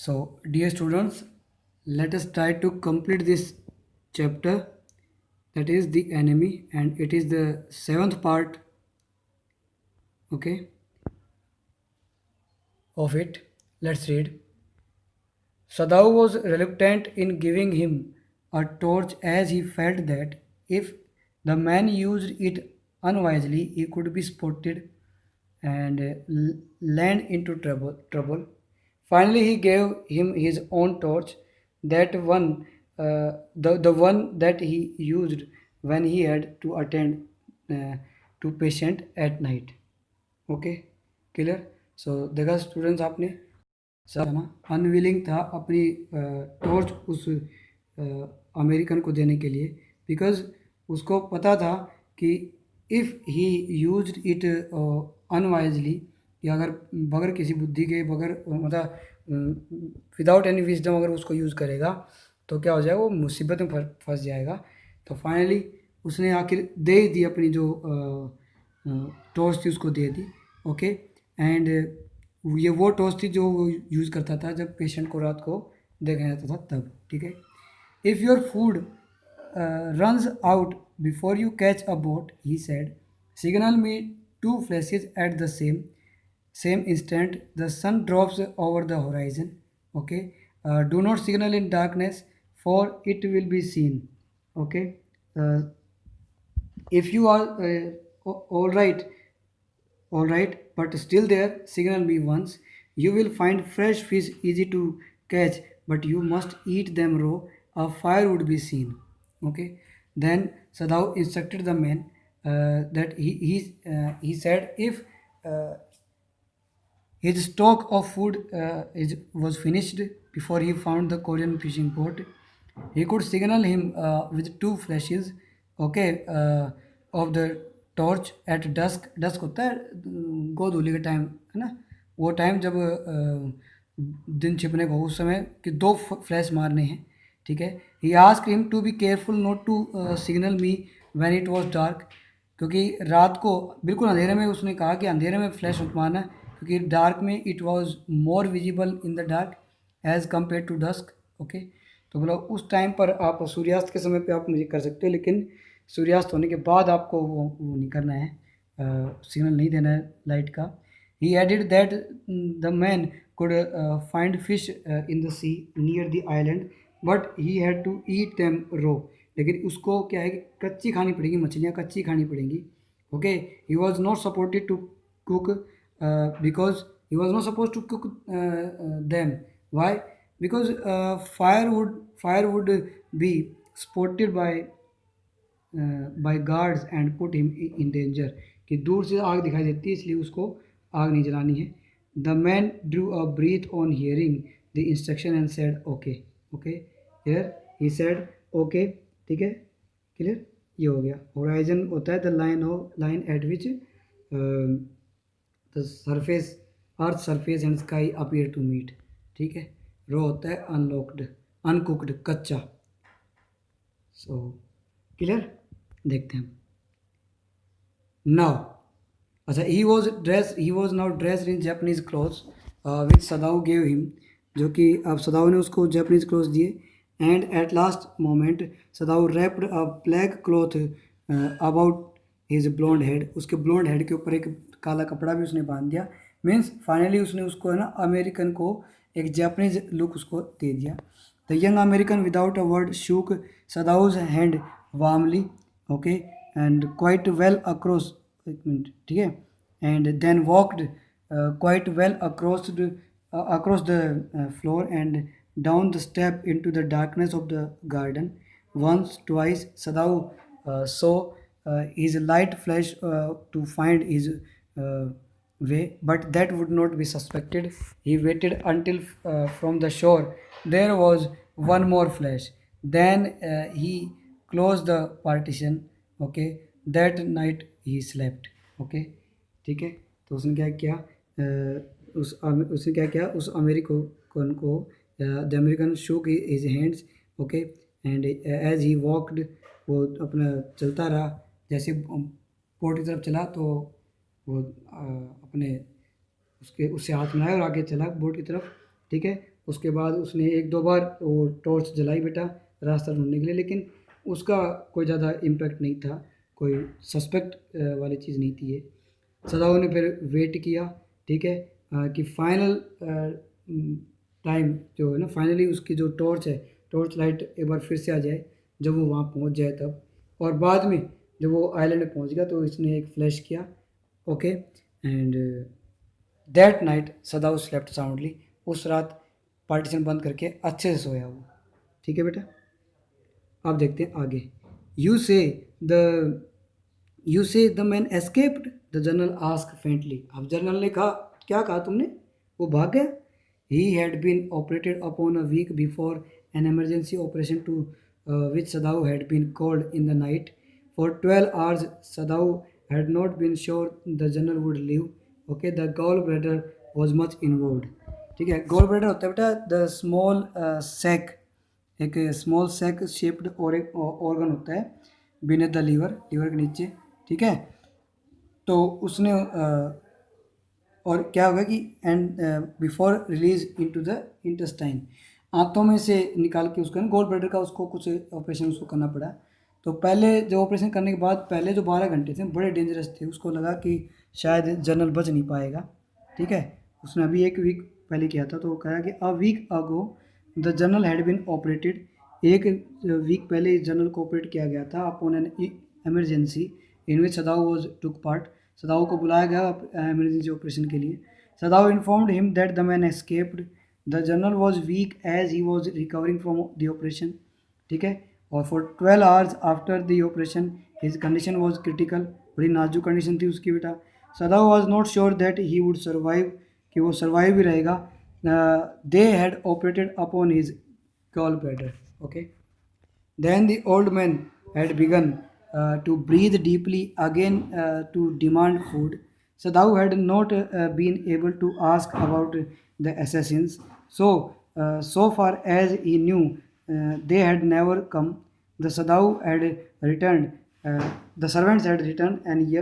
So, dear students, let us try to complete this chapter, that is the enemy, and it is the seventh part, okay, of it. Let's read. Sadao was reluctant in giving him a torch as he felt that if the man used it unwisely, he could be spotted and land into trouble. Finally, he gave him his own torch, that one, the one that he used when he had to attend uh, to patient at night. Okay, clear. So देखा students आपने, sir ना unwilling था अपनी torch उस American को देने के लिए, बिकॉज उसको पता था कि इफ़ ही यूज्ड इट अनवाइजली, कि अगर बगैर किसी बुद्धि के, बगैर मतलब विदाउट एनी विजडम अगर उसको यूज़ करेगा तो क्या हो जाएगा, वो मुसीबत में फंस जाएगा। तो फाइनली उसने आखिर दे ही दी अपनी जो टॉर्च थी उसको दे दी। ओके, एंड ये वो टॉर्च थी जो वो यूज़ करता था जब पेशेंट को रात को देखा जाता था तब। ठीक है। If your food runs out before you catch a boat, he said, signal me two flashes at the same instant the sun drops over the horizon. Okay, do not signal in darkness for it will be seen. Okay, uh, if you are all right, but still there, signal me once. You will find fresh fish easy to catch, but you must eat them raw. A fire would be seen. Okay, then Sadao instructed the man that he said if uh, his stock of food was finished before he found the Korean fishing port. He could signal him with two flashes, okay, of the torch at dusk. Dusk होता है गोधूली का time, है ना, वो time जब दिन छिपने को हो, उस समय कि दो फ्लैश मारने हैं। ठीक है। He ask him to be careful not to signal me when it was dark, क्योंकि रात को बिल्कुल अंधेरे में उसने कहा कि अंधेरे में फ्लैश मत मारना, क्योंकि डार्क में it was more visible in the dark as compare to dusk. Okay, तो बोला उस टाइम पर आप सूर्यास्त के समय पे आप मुझे कर सकते हो, लेकिन सूर्यास्त होने के बाद आपको वो नहीं करना है, सिग्नल नहीं देना है लाइट का। He added that the man could find fish in the sea near the island, but he had to eat them raw. लेकिन उसको क्या है कि कच्ची खानी पड़ेगी, मछलियाँ कच्ची खानी पड़ेंगी। Okay, he was not supported to cook because he was not supposed to cook them. Why? Because fire would be spotted by guards and put him in danger, कि दूर से आग दिखाई देती है इसलिए उसको आग नहीं जलानी है। The man drew a breath on hearing the instruction and said okay. Okay, here he said okay. ठीक है, क्लियर, ये हो गया। होराइजन होता है the line at which the surface earth surface and sky appear to meet. ठीक है। रो होता है अनलॉक्ड, अनकुक्ड, कच्चा। सो क्लियर, देखते हैं नाउ। अच्छा, he was now dressed in Japanese clothes which Sadao gave him, जो कि अब सदाऊ ने उसको जापानीज क्लॉथ्स दिए। And at last moment Sadao wrapped a black cloth about his blond head, उसके ब्लॉन्ड हेड के ऊपर एक काला कपड़ा भी उसने बांध दिया। मीन्स फाइनली उसने उसको है ना अमेरिकन को एक जापानीज लुक उसको दे दिया। The young American without a word shook Sadao's hand warmly, okay, and quite well across, एक मिनट, ठीक है, and then walked quite well across the floor and down the step into the darkness of the garden. Once, twice, Sadao saw his light flash to find his way, but that would not be suspected. He waited until from the shore there was one more flash. Then he closed the partition. Okay, that night he slept. Okay, ठीक है। तो उसने क्या किया, उसने क्या किया, उस अमेरिकन को the American shook his hands. Okay, and as he walked, वो अपना चलता रहा, जैसे पोर्ट की तरफ चला तो वो अपने उसके उससे हाथ मिलाया और आगे चला बोट की तरफ। ठीक है, उसके बाद उसने एक दो बार वो टॉर्च जलाई बेटा रास्ता ढूंढने के लिए, लेकिन उसका कोई ज़्यादा इम्पैक्ट नहीं था, कोई सस्पेक्ट वाली चीज़ नहीं थी ये। सदाओ ने फिर वेट किया, ठीक है, कि फाइनल टाइम जो है ना, फाइनली उसकी जो टॉर्च है, टॉर्च लाइट एक बार फिर से आ जाए, जब वो वहाँ पहुँच जाए तब। और बाद में जब वो आइलैंड में पहुँच गया तो इसने एक फ्लैश किया, okay. And that night सदाउ slept soundly, उस रात पार्टीशन बंद करके अच्छे से सोया वो, ठीक है बेटा। अब देखते हैं आगे। You say the you say the man escaped, the general ask faintly. अब जनरल ने कहा, क्या कहा तुमने, वो भाग गया? He had been operated upon a week before an emergency operation to which Sadao had been called in the night for 12 hours। Sadao had not been sure the general would live, okay. The gall bladder was much involve, ठीक है। Gall bladder होता है बेटा the small sac, एक small sac shaped और एक organ होता है बीनेथ द लीवर, लीवर के नीचे, ठीक है। तो उसने और क्या होगा कि and before release into the intestine, आंतों में से निकाल के उसका गोल ब्लैडर का उसको कुछ ऑपरेशन उसको करना पड़ा। तो पहले जो ऑपरेशन करने के बाद पहले जो 12 घंटे थे बड़े डेंजरस थे, उसको लगा कि शायद जनरल बच नहीं पाएगा, ठीक है। उसने अभी एक वीक पहले किया था, तो वो कहा कि a week ago the general had been operated, एक वीक पहले इस जनरल को ऑपरेट किया गया था upon an emergency in which Sadao was took part. Sadao को बुलाया गया इमरजेंसी ऑपरेशन के लिए। Sadao informed him that the man escaped, the general was weak as he was recovering from the operation, ठीक है। और for 12 hours after the operation his condition was critical, बड़ी नाजुक कंडीशन थी उसकी बेटा। Sadao was not sure that he would survive, कि वो सर्वाइव भी रहेगा। They had operated upon his gall bladder, okay. Then the old man had begun to breathe deeply again to demand food. Sadhu had not been able to ask about the assassins. So far as he knew, they had never come. The Sadhu had returned. The servants had returned, and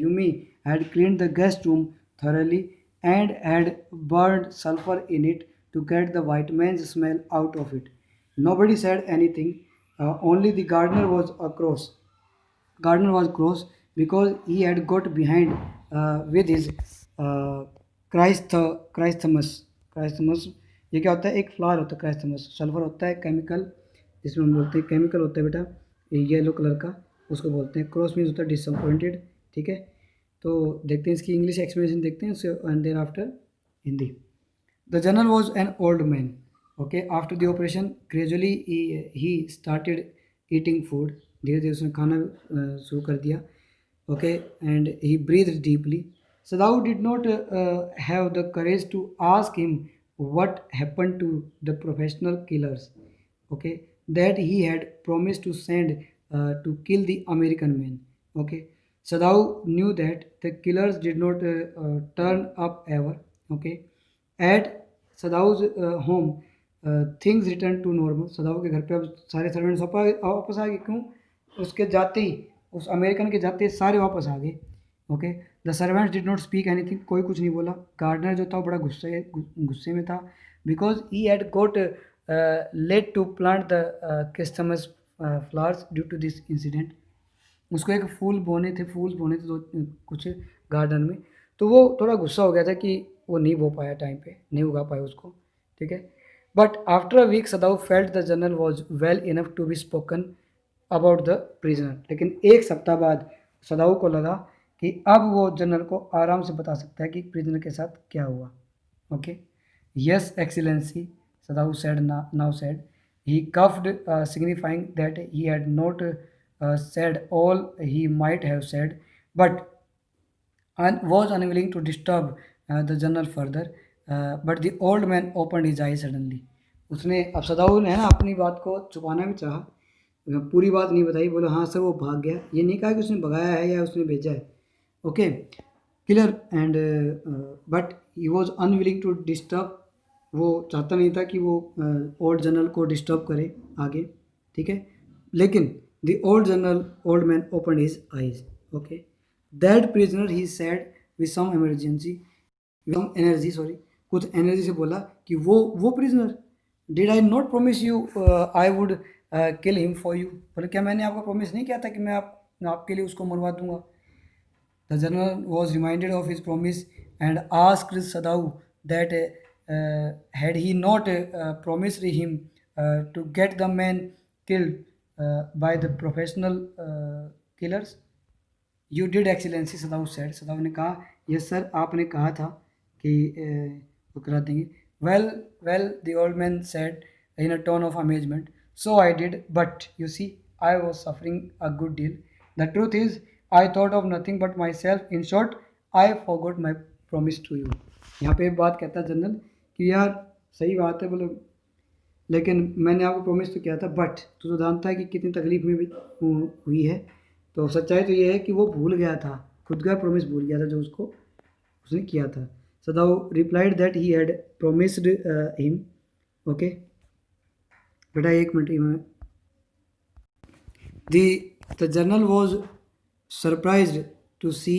Yumi had cleaned the guest room thoroughly and had burned sulfur in it to get the white man's smell out of it. Nobody said anything. Only the gardener was across. Gardner was cross because he had got behind with his क्राइस्थमस। क्राइस्थमस ये क्या होता है, एक flower होता है क्राइस्थमस, sulphur होता है chemical, जिसमें हम बोलते हैं केमिकल होता है बेटा येलो कलर का, उसको बोलते हैं। क्रॉस मीन्स होता है डिसअपॉइंटेड, ठीक है। तो देखते हैं इसकी इंग्लिश एक्सप्लेनेशन देखते हैं and thereafter Hindi. The general was an old man. Okay, after the operation, gradually he started eating food. धीरे धीरे उसने खाना शुरू कर दिया, okay, and he breathed deeply. Sadhu did not have the courage to ask him what happened to the professional killers, okay, that he had promised to send to kill the American man, okay. Sadhu knew that the killers did not turn up ever, okay. At Sadao's home things return to normal. Sadao के घर पे अब सारे servants वापस आ गए, क्यों? उसके जाते ही, उस अमेरिकन के जाते ही सारे वापस आ गए, okay. The servants did not speak anything, कोई कुछ नहीं बोला। गार्डनर जो था वो बड़ा गुस्से में था, because he had got late to plant the Christmas flowers due to this incident. उसको एक फूल बोने थे दो कुछ गार्डन में, तो वो थोड़ा गुस्सा हो गया था कि वो नहीं बो पाया टाइम पे, नहीं उगा पाया उसको, ठीक है। But after a week Sadao felt the general was well enough to be spoken about the prisoner. लेकिन एक सप्ताह बाद सदाऊ को लगा कि अब वो जनरल को आराम से बता सकता है कि प्रिजनर के साथ क्या हुआ, okay. Yes excellency, Sadao said now said. He coughed signifying that he had not said all he might have said, but was unwilling to disturb the general further. But the old man opened his eyes suddenly. उसने, अब Sadao ने है ना अपनी बात को छुपाना भी चाहा, पूरी बात नहीं बताई, बोले हाँ सर वो भाग गया, ये नहीं कहा कि उसने भगाया है या उसने भेजा है, okay. Killer and but he was unwilling to disturb, वो चाहता नहीं था कि वो ओल्ड जनरल को डिस्टर्ब करे आगे, ठीक है। लेकिन the old man opened his eyes, okay. That prisoner, he said with some energy, sorry, कुछ एनर्जी से बोला कि वो prisoner, did I not promise you I would kill him for you, बोले क्या मैंने आपको प्रॉमिस नहीं किया था कि मैं आपके लिए उसको मरवा दूंगा। The general was reminded of his promise and asked Sadhu that had he not promised him to get the man killed by the professional killers. You did, Excellency, Sadhu said. Sadhu ने कहा, yes sir, आपने कहा था कि वो करा देंगे. Well, the old man said in a tone of amazement. So I did, but you see, I was suffering a good deal. The truth is, I thought of nothing but myself. In short, I forgot my promise to you. यहाँ पे एक बात कहता है general कि यार सही बात है, बोले लेकिन मैंने आपको प्रॉमिस तो किया था, बट तू तो जानता है कि कितनी तकलीफ में भी हुई है। तो सच्चाई तो ये है कि वो भूल गया था, खुद का प्रॉमिस भूल गया था जो उसको उसने किया था। Sadao replied that he had promised him. Okay बेटा एक मिनट में the journal was surprised to see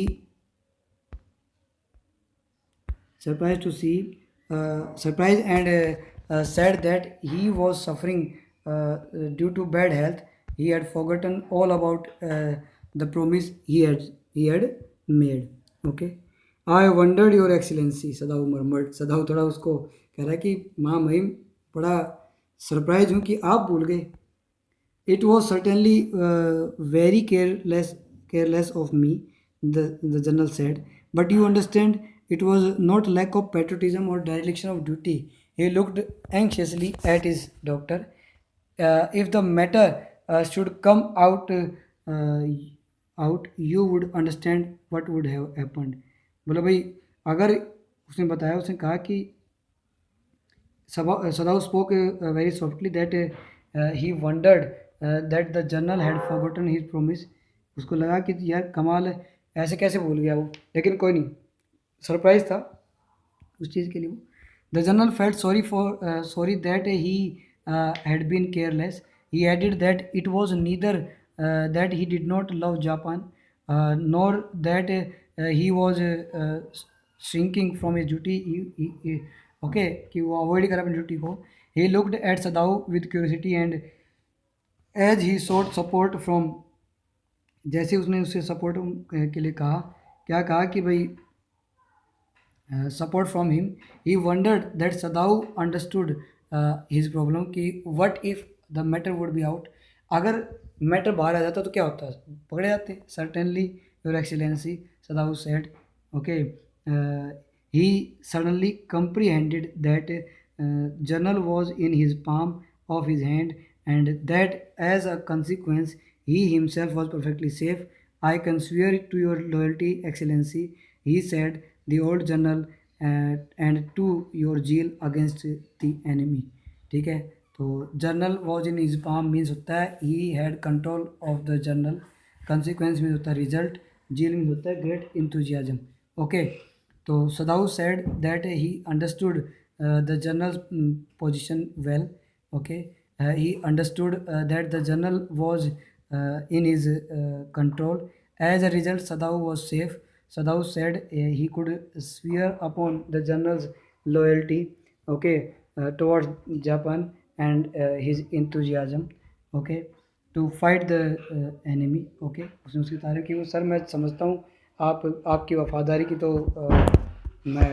surprised and said that he was suffering due to bad health. He had forgotten all about the promise he had made. Okay. I wondered, Your Excellency, सदाऊ murmured. सदाऊ थोड़ा उसको कह रहा है कि माँ महिम बड़ा surprise हूँ कि आप भूल गए। It was certainly very careless of me, the general said. But you understand, it was not lack of patriotism or dereliction of duty. He looked anxiously at his doctor. If the matter should come out, you would understand what would have happened. बोला भाई अगर उसने बताया, उसने कहा कि Sadhu spoke very softly that he wondered that the general had forgotten his promise. उसको लगा कि यार कमाल है, ऐसे कैसे भूल गया वो, लेकिन कोई नहीं, सरप्राइज था उस चीज़ के लिए वो। The general felt sorry that he had been careless. He added that it was neither that he did not love Japan nor that he was shrinking from his duty. Okay कि वो avoid करा अपनी duty को। He looked at Sadao with curiosity and as he sought support from, जैसे उसने उससे support के लिए कहा, क्या कहा कि भाई support from him, he wondered that Sadao understood his problem कि what if the matter would be out, अगर मैटर बाहर आ जाता तो क्या होता, पकड़े जाते। Certainly your excellency, Sadao said. Okay he suddenly comprehended that journal was in his palm of his hand and that as a consequence he himself was perfectly safe. I can swear to your loyalty, Excellency, he said, the old journal and to your zeal against the enemy. ठीक है, तो journal was in his palm means होता है he had control of the journal, consequence means होता है result, जील means होता है great enthusiasm. Okay तो Sadao said that he understood the journal position well. Okay he understood that the journal was in his control. As a result, Sadhu was safe. Sadhu said he could swear upon the journal's loyalty, okay, towards Japan and his enthusiasm, okay, to fight the enemy. Okay, उसने उसकी तारीफ की। वो sir मैं समझता हूँ आप आपकी वफादारी की तो मैं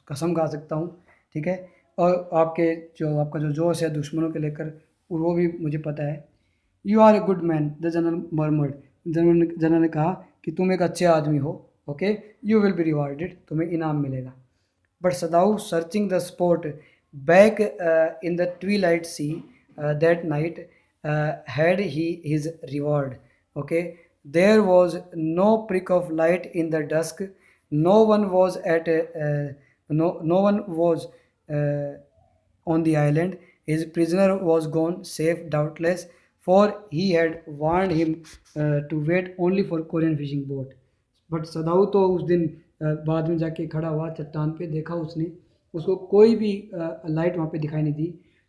कसम खा सकता हूँ, ठीक है, और आपके जो आपका जो जोश है दुश्मनों के लेकर वो भी मुझे पता है। You are a good man, the general murmured. जनरल ने कहा कि तुम एक अच्छे आदमी हो। Okay you will be rewarded, तुम्हें इनाम मिलेगा। But Sadao searching the spot back in the twilight see that night had his reward. Okay, there was no prick of light in the dusk. No one was at no one was uh, on the island. His prisoner was gone safe, doubtless, for he had warned him to wait only for Korean fishing boat. But Sadao तो उस दिन बाद में जाके खड़ा हुआ चट्टान पे, देखा उसने, उसको कोई भी लाइट वहाँ पे दिखाई नहीं दी,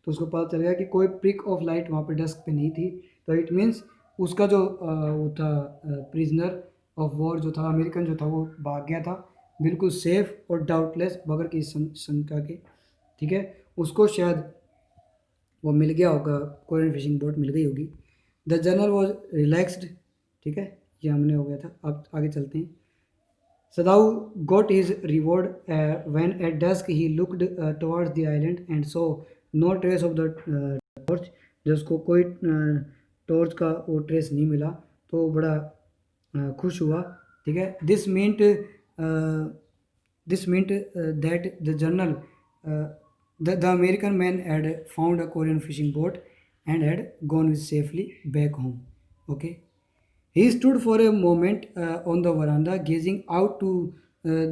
तो उसको पता चल गया कि कोई प्रिक ऑफ लाइट वहाँ पे डस्क पे नहीं थी। तो इट मीन्स उसका जो वो था प्रिजनर ऑफ वॉर जो था, अमेरिकन जो था, वो भाग गया था बिल्कुल सेफ और डाउटलेस, बगैर किसी शंका के, ठीक है। उसको शायद वो मिल गया होगा, कोरियन फिशिंग बोट मिल गई होगी। द जनरल वॉज रिलैक्स्ड, ठीक है, ये हमने हो गया था। अब आगे चलते हैं। Sadao got his reward when at dusk he looked towards the island and saw no trace of the torch. जब उसको कोई टॉर्च का वो ट्रेस नहीं मिला तो वो बड़ा खुश हुआ, ठीक है। This meant that the general the American man had found a Korean fishing boat and had gone safely back home. Okay. He stood for a moment on the veranda, gazing out to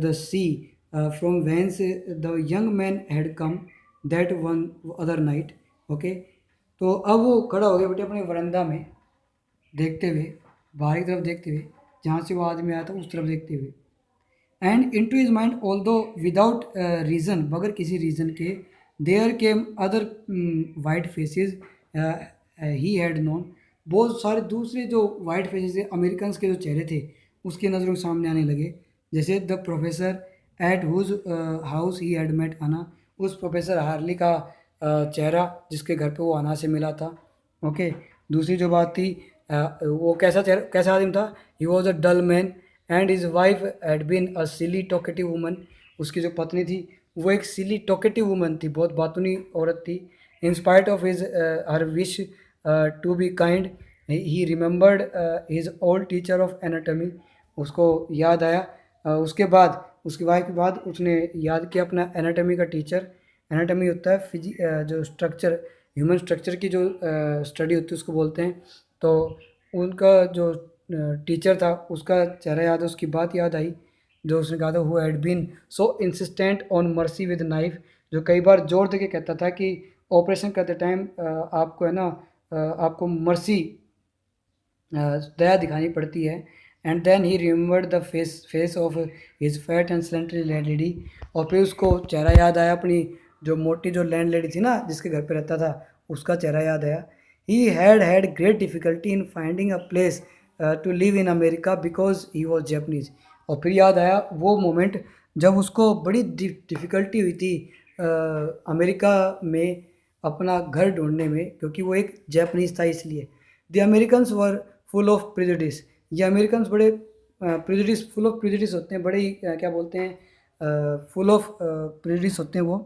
the sea from whence the young man had come that one other night. Okay, तो अब वो खड़ा हो गया बेटे अपने veranda में, देखते हुए, बाहर की तरफ देखते हुए, जहाँ से वो आदमी आया था उस तरफ देखते हुए। And into his mind although without reason, बगैर किसी रीज़न के, there came other white faces he had known. बहुत सारे दूसरे जो वाइट फेसेस थे, अमेरिकन के जो चेहरे थे, उसकी नज़रों के सामने आने लगे। जैसे the professor at whose house he had met Anna, उस प्रोफेसर हार्ली का चेहरा जिसके घर पे वो अना से मिला था। ओके। दूसरी जो बात थी, वो कैसा आदमी था, he was a dull man and his wife had been a silly talkative woman. उसकी जो पत्नी थी वो एक सिली टॉकेटिव वुमन थी, बहुत बातूनी औरत थी। In spite of his her wish to be kind, he remembered his old teacher of anatomy. उसको याद आया, उसके वाइफ के बाद उसने याद किया अपना एनाटमी का टीचर। एनाटमी होता है जो स्ट्रक्चर, ह्यूमन स्ट्रक्चर की जो स्टडी होती है उसको बोलते हैं। तो उनका जो टीचर था उसका चेहरा याद है, उसकी बात याद आई जो उसने कहा था, who had been so insistent on mercy with knife, जो कई बार जोर दे के कहता था कि ऑपरेशन करते टाइम आपको है ना, आपको मर्सी, दया दिखानी पड़ती है। And then he remembered the face of his fat and slendery landlady, और फिर उसको चेहरा याद आया अपनी जो मोटी जो लैंड लेडी थी ना जिसके घर पे रहता था, उसका चेहरा याद आया। He had great difficulty in finding a place to live in America because he was Japanese. और फिर याद आया वो मोमेंट जब उसको बड़ी डिफ़िकल्टी हुई थी अमेरिका में अपना घर ढूंढने में, क्योंकि वो एक जैपनीज था इसलिए। The Americans were full of prejudice, ये अमेरिकन्स बड़े प्रिजुडिस, फुल ऑफ प्रिजुडिस होते हैं, बड़े ही क्या बोलते हैं, फुल ऑफ प्रिजुडिस होते हैं वो,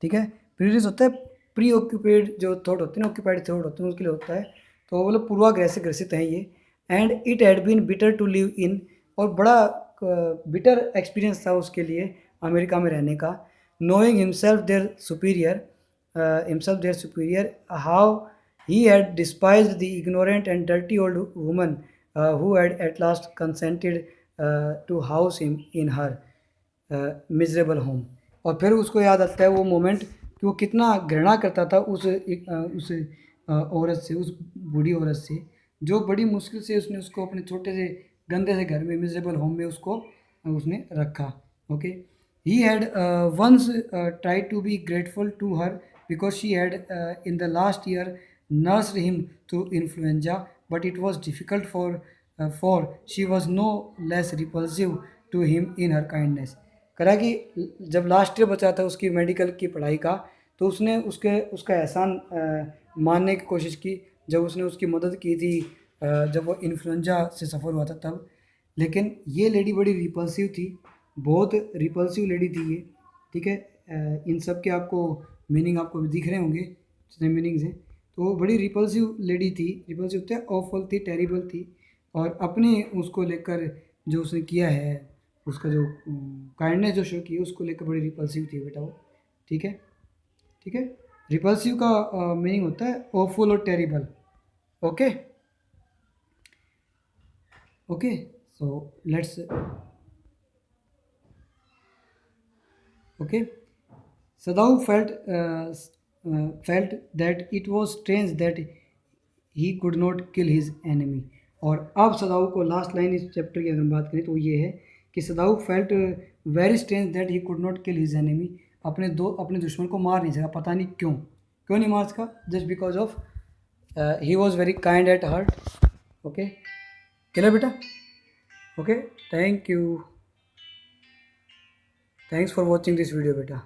ठीक है। प्रिजुडिस होता है प्री ऑक्यूपेड जो थॉट होते हैं ना, ऑक्यूपाइड थॉट होते हैं उसके लिए होता है। तो वो लोग पूर्वाग्रह से ग्रसित हैं ये। And it had been bitter to live in, और बड़ा बिटर एक्सपीरियंस था उसके लिए अमेरिका में रहने का। Knowing himself their superior, how he had despised the ignorant and dirty old woman who had at last consented to house him in her miserable home. और फिर उसको याद आता है वो मोमेंट कि वो कितना घृणा करता था उस औरत से, उस बूढ़ी औरत से, जो बड़ी मुश्किल से उसने उसको अपने छोटे से गंदे से घर में, मिजरेबल होम में उसको उसने रखा। Okay. He had once try to be grateful to her because she had in the last year nursed him through influenza, but it was difficult for she was no less repulsive to him in her kindness। करा कि जब last year बचा था उसकी medical की पढ़ाई का, तो उसने उसका एहसान मानने की कोशिश की जब उसने उसकी मदद की थी, जब वो इन्फ्लुएंजा से सफ़र हुआ था तब। लेकिन ये लेडी बड़ी रिपल्सिव थी, बहुत रिपल्सिव लेडी थी ये, ठीक है। इन सब के आपको मीनिंग आपको दिख रहे होंगे जितने मीनिंग्स हैं। तो वो बड़ी रिपल्सिव लेडी थी, रिपल्सिव थे, ऑफल थी, टेरिबल थी। और अपने उसको लेकर जो उसने किया है, उसका जो काइंडनेस जो शो की है उसको लेकर बड़ी रिपल्सिव थी बेटा वो, ठीक है, ठीक है। रिपल्सिव का मीनिंग होता है ऑफुल और terrible. Okay, okay, so let's, okay. Sadhu felt that it was strange that he could not kill his enemy। और अब सदाऊ को लास्ट लाइन इस चैप्टर की अगर हम बात करें तो ये है कि Sadao felt very strange that he could not kill his enemy, अपने दुश्मन को मार नहीं सका, पता नहीं क्यों नहीं मार सका, just because of he was very kind at heart. Okay, clear बेटा? Okay, thank you. Thanks for watching this video, beta.